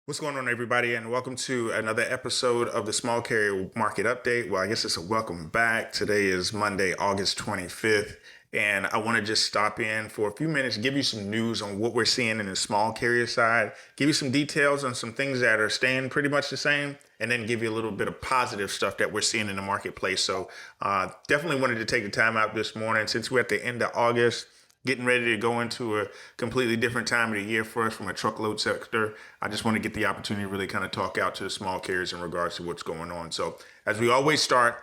What's going on, everybody, and welcome to another episode of the Small Carrier Market Update. Well, I guess it's a welcome back. Today is Monday, August 25th, and I want to just stop in for a few minutes, give you some news on what we're seeing in the small carrier side, give you some details on some things that are staying pretty much the same, and then give you a little bit of positive stuff that we're seeing in the marketplace. So definitely wanted to take the time out this morning since we're at the end of August, getting ready to go into a completely different time of the year for us from a truckload sector. I just want to get the opportunity to really kind of talk out to the small carriers in regards to what's going on. So as we always start,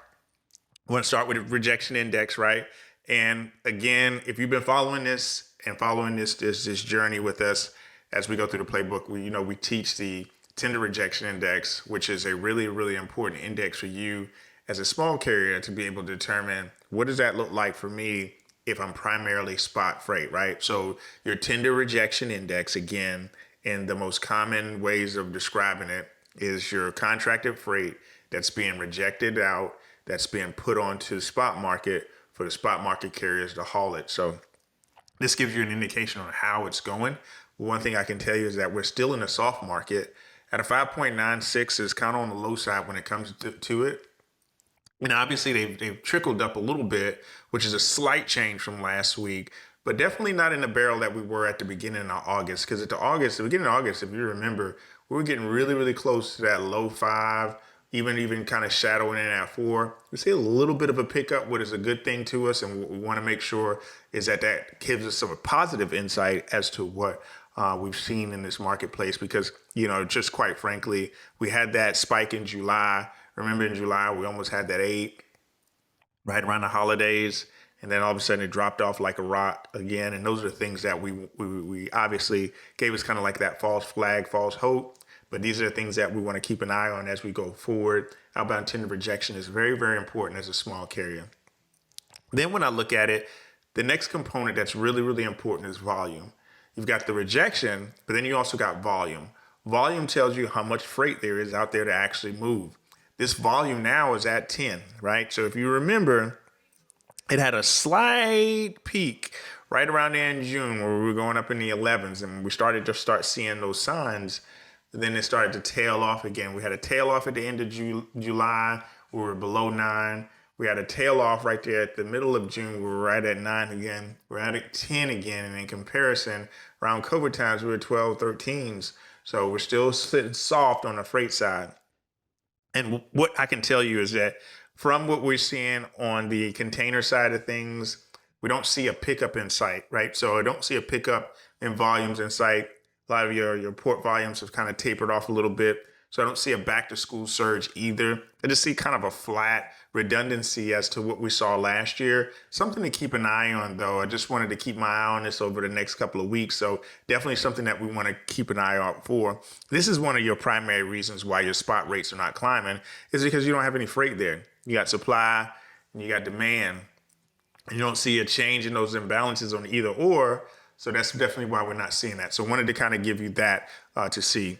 we want to start with a rejection index, right? And again, if you've been following this and following this journey with us as we go through the playbook, we teach the tender rejection index, which is a really important index for you as a small carrier to be able to determine what does that look like for me if I'm primarily spot freight, right? So your tender rejection index, again, in the most common ways of describing it, is your contracted freight that's being rejected out, that's being put onto the spot market for the spot market carriers to haul it. So this gives you an indication on how it's going. One thing I can tell you is that we're still in a soft market. At a 5.96 is kind of on the low side when it comes to it. And obviously they've trickled up a little bit, which is a slight change from last week, but definitely not in the barrel that we were at the beginning of August. Because at the beginning of August, if you remember, we were getting really close to that low five, even kind of shadowing in at 4. We see a little bit of a pickup, what is a good thing to us, and what we want to make sure is that gives us some positive insight as to what we've seen in this marketplace. Because just quite frankly, we had that spike in July. Remember in July, we almost had that 8 right around the holidays. And then all of a sudden it dropped off like a rock again. And those are the things that we obviously gave us kind of like that false flag, false hope. But these are the things that we want to keep an eye on as we go forward. Outbound tender rejection is very important as a small carrier. Then when I look at it, the next component that's really important is volume. You've got the rejection, but then you also got volume. Volume tells you how much freight there is out there to actually move. This volume now is at 10, right? So if you remember, it had a slight peak right around there in June where we were going up in the 11s, and we started to start seeing those signs. Then it started to tail off again. We had a tail off at the end of July. We were below 9. We had a tail off right there at the middle of June. We were right at 9 again. We're at 10 again. And in comparison, around COVID times, we were 12, 13s. So we're still sitting soft on the freight side. And what I can tell you is that from what we're seeing on the container side of things, we don't see a pickup in sight, right? So I don't see a pickup in volumes in sight. A lot of your port volumes have kind of tapered off a little bit. So I don't see a back to school surge either. I just see kind of a flat redundancy as to what we saw last year. Something to keep an eye on, though. I just wanted to keep my eye on this over the next couple of weeks. So definitely something that we want to keep an eye out for. This is one of your primary reasons why your spot rates are not climbing, is because you don't have any freight there. You got supply and you got demand. You don't see a change in those imbalances on either or. So that's definitely why we're not seeing that. So I wanted to kind of give you that to see.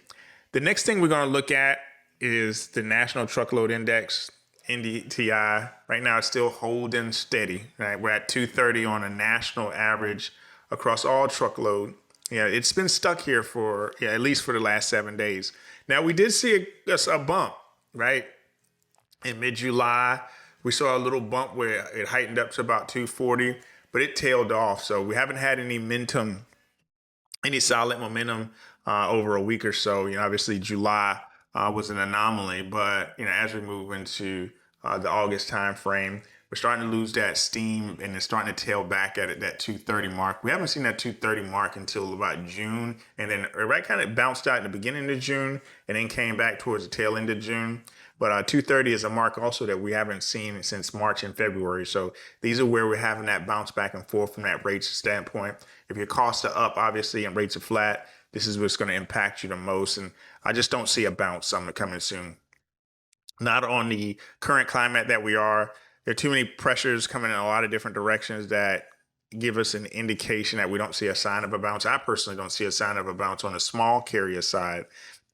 The next thing we're going to look at is the National Truckload Index, NDTI. Right now, it's still holding steady. Right, we're at 230 on a national average across all truckload. Yeah, it's been stuck here for at least for the last 7 days. Now, we did see a bump, right? In mid-July, we saw a little bump where it heightened up to about 240, but it tailed off. So we haven't had any solid momentum over a week or so. Obviously July was an anomaly, but as we move into the August time frame, we're starting to lose that steam and it's starting to tail back at that 230 mark. We haven't seen that 230 mark until about June, and then it kind of bounced out in the beginning of June and then came back towards the tail end of June. But 230 is a mark also that we haven't seen since March and February. So these are where we're having that bounce back and forth from that rates standpoint. If your costs are up, obviously, and rates are flat, this is what's going to impact you the most. And I just don't see a bounce coming soon. Not on the current climate that we are. There are too many pressures coming in a lot of different directions that give us an indication that we don't see a sign of a bounce. I personally don't see a sign of a bounce on the small carrier side.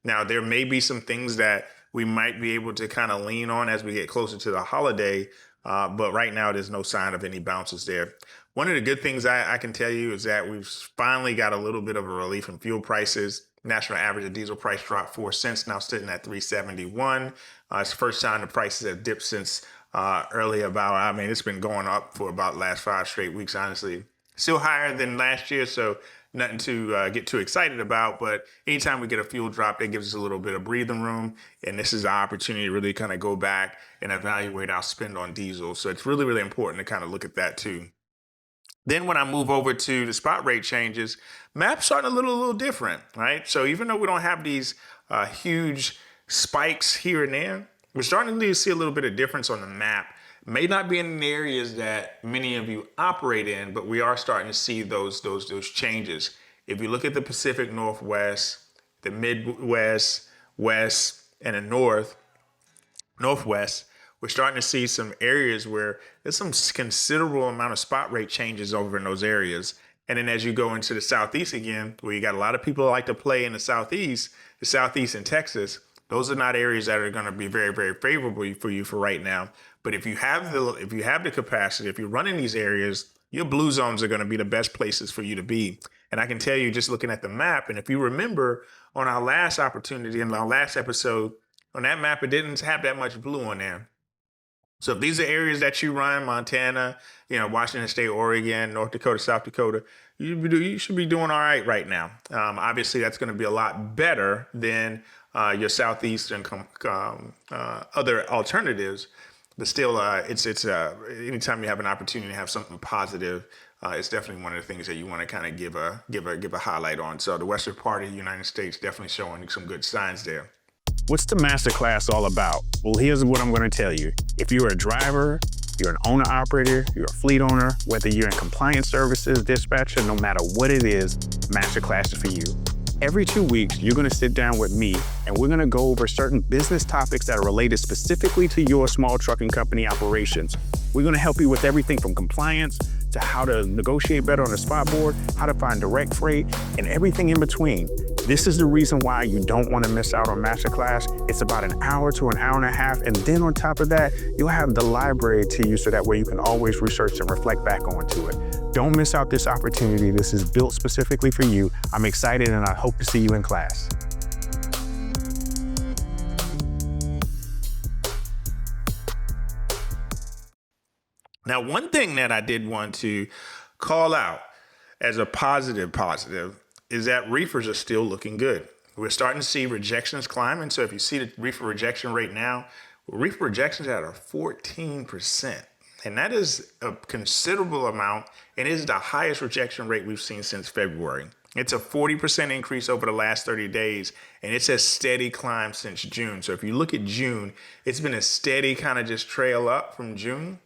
Now, there may be some things that we might be able to kind of lean on as we get closer to the holiday. But right now, there's no sign of any bounces there. One of the good things I can tell you is that we've finally got a little bit of a relief in fuel prices. national average of diesel price dropped 4 cents, now sitting at 371. It's the first time the prices have dipped since early about, I mean, it's been going up for about the last 5 straight weeks, honestly. Still higher than last year, so nothing to get too excited about. But anytime we get a fuel drop, that gives us a little bit of breathing room. And this is our opportunity to really kind of go back and evaluate our spend on diesel. So it's really, really important to kind of look at that too. Then when I move over to the spot rate changes, map's starting to look a little different, right? So even though we don't have these huge spikes here and there, we're starting to see a little bit of difference on the map. May not be in the areas that many of you operate in, but we are starting to see those changes. If you look at the Pacific Northwest, the Midwest, West, and the Northwest, we're starting to see some areas where there's some considerable amount of spot rate changes over in those areas. And then as you go into the Southeast again, where you got a lot of people that like to play in the Southeast and Texas, those are not areas that are going to be very, very favorable for you for right now. But if you have the capacity, if you're running these areas, your blue zones are going to be the best places for you to be. And I can tell you, just looking at the map, and if you remember on our last opportunity in our last episode, on that map, it didn't have that much blue on there. So if these are areas that you run, Montana, Washington State, Oregon, North Dakota, South Dakota, you should be doing all right now. Obviously, that's going to be a lot better than your Southeastern other alternatives. But still, it's anytime you have an opportunity to have something positive, it's definitely one of the things that you want to kind of give a highlight on. So the western part of the United States definitely showing some good signs there. What's the masterclass all about? Well, here's what I'm going to tell you. If you're a driver, you're an owner-operator, you're a fleet owner, whether you're in compliance services, dispatcher, no matter what it is, masterclass is for you. Every 2 weeks, you're going to sit down with me and we're going to go over certain business topics that are related specifically to your small trucking company operations. We're going to help you with everything from compliance to how to negotiate better on the spot board, how to find direct freight, and everything in between. This is the reason why you don't want to miss out on Masterclass. It's about an hour to an hour and a half, and then on top of that, you'll have the library to you so that way you can always research and reflect back onto it. Don't miss out this opportunity. This is built specifically for you. I'm excited and I hope to see you in class. Now, one thing that I did want to call out as a positive is that reefers are still looking good. We're starting to see rejections climbing. So if you see the reefer rejection rate now, reefer rejections are at 14%. And that is a considerable amount. And it is the highest rejection rate we've seen since February. It's a 40% increase over the last 30 days. And it's a steady climb since June. So if you look at June, it's been a steady kind of just trail up from June.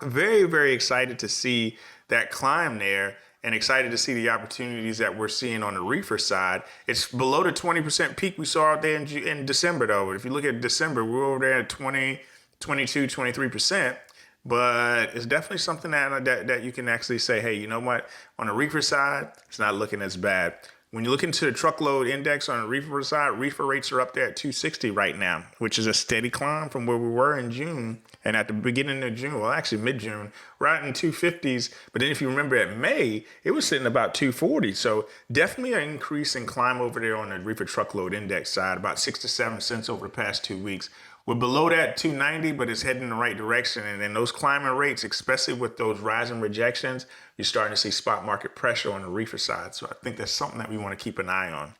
Very, very excited to see that climb there and excited to see the opportunities that we're seeing on the reefer side. It's below the 20% peak we saw out there in December, though. If you look at December, we're over there at 20, 22, 23%. But it's definitely something that you can actually say, hey, you know what? On the reefer side, it's not looking as bad. When you look into the truckload index on the reefer side, reefer rates are up there at 260 right now, which is a steady climb from where we were in June. And at the beginning of June, well, actually mid-June, right in 250s. But then if you remember at May, it was sitting about 240. So definitely an increase in climb over there on the reefer truckload index side, about 6 to 7 cents over the past 2 weeks. We're below that 290, but it's heading in the right direction. And then those climbing rates, especially with those rising rejections, you're starting to see spot market pressure on the reefer side. So I think that's something that we want to keep an eye on.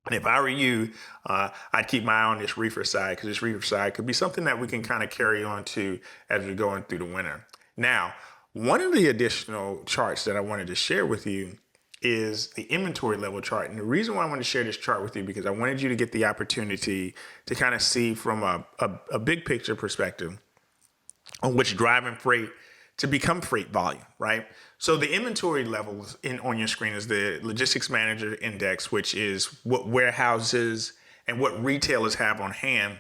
And if I were you, I'd keep my eye on this reefer side, because this reefer side could be something that we can kind of carry on to as we're going through the winter. Now, one of the additional charts that I wanted to share with you is the inventory level chart. And the reason why I want to share this chart with you, because I wanted you to get the opportunity to kind of see from a big picture perspective on what's driving freight to become freight volume, right? So the inventory levels on your screen is the Logistics Manager Index, which is what warehouses and what retailers have on hand.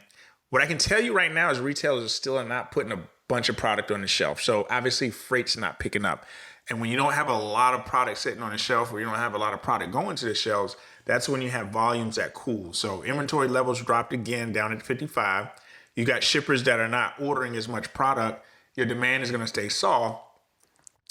What I can tell you right now is retailers are still not putting a bunch of product on the shelf. So obviously freight's not picking up. And when you don't have a lot of product sitting on the shelf, or you don't have a lot of product going to the shelves, that's when you have volumes that cool. So inventory levels dropped again down at 55. You got shippers that are not ordering as much product. Your demand is going to stay soft.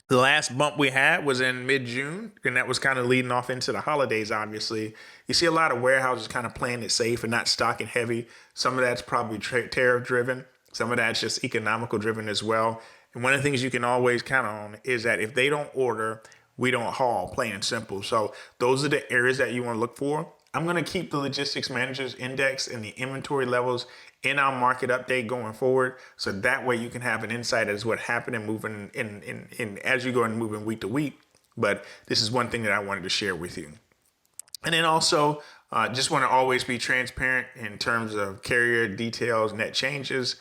The last bump we had was in mid-June, and that was kind of leading off into the holidays, obviously. You see a lot of warehouses kind of playing it safe and not stocking heavy. Some of that's probably tariff-driven. Some of that's just economical-driven as well. And one of the things you can always count on is that if they don't order, we don't haul, plain and simple. So those are the areas that you want to look for. I'm going to keep the logistics managers index and the inventory levels in our market update going forward. So that way you can have an insight as what happened and moving in as you go and moving week to week. But this is one thing that I wanted to share with you. And then also just want to always be transparent in terms of carrier details, net changes.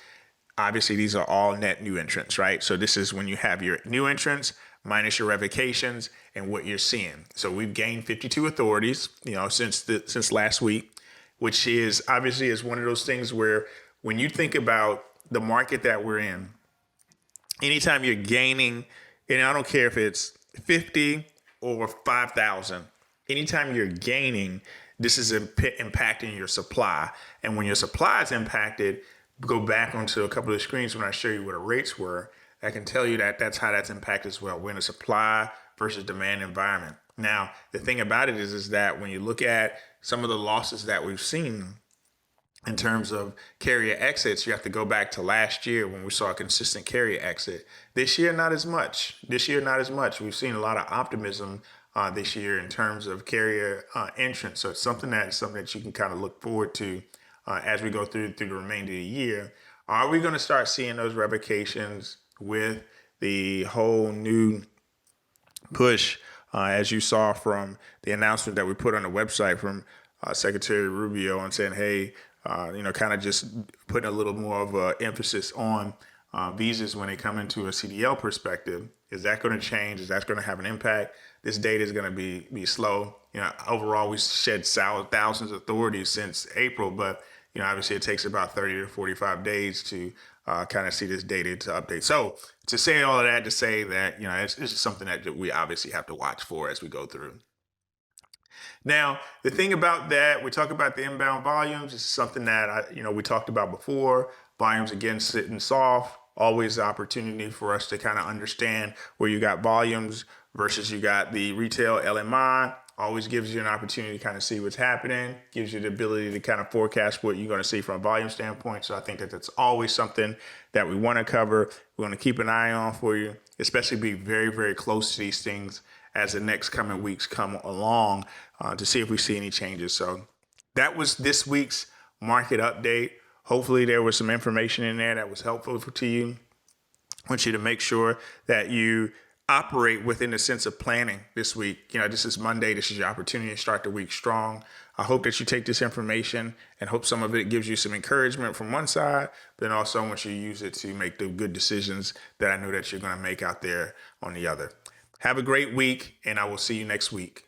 Obviously, these are all net new entrants, right? So this is when you have your new entrants minus your revocations and what you're seeing. So we've gained 52 authorities, since last week, which is obviously is one of those things where when you think about the market that we're in, anytime you're gaining, and I don't care if it's 50 or 5,000, anytime you're gaining, this is impacting your supply. And when your supply is impacted, go back onto a couple of screens when I show you what the rates were. I can tell you that that's how that's impacted as well. We're in a supply versus demand environment. Now, the thing about it is that when you look at some of the losses that we've seen in terms of carrier exits, you have to go back to last year when we saw a consistent carrier exit. This year, not as much. We've seen a lot of optimism this year in terms of carrier entrance. So it's something that you can kind of look forward to as we go through the remainder of the year. Are we going to start seeing those revocations with the whole new push, as you saw from the announcement that we put on the website from Secretary Rubio on saying, hey, kind of just putting a little more of an emphasis on visas when they come into a CDL perspective? Is that going to change? Is that going to have an impact? This data is going to be slow. Overall, we shed thousands of authorities since April, but obviously it takes about 30 to 45 days to kind of see this data to update. So to say all of that, to say that, it's just something that we obviously have to watch for as we go through. Now, the thing about that, we talk about the inbound volumes. This is something that we talked about before. Volumes again sitting soft. Always the opportunity for us to kind of understand where you got volumes versus you got the retail LMI. Always gives you an opportunity to kind of see what's happening, gives you the ability to kind of forecast what you're going to see from a volume standpoint. So I think that that's always something that we want to cover. We want to keep an eye on for you, especially be very, very close to these things as the next coming weeks come along to see if we see any changes. So that was this week's market update. Hopefully there was some information in there that was helpful to you. I want you to make sure that you operate within the sense of planning this week. This is Monday. This is your opportunity to start the week strong. I hope that you take this information and hope some of it gives you some encouragement from one side, but then also I want you to use it to make the good decisions that I know that you're going to make out there on the other. Have a great week, and I will see you next week.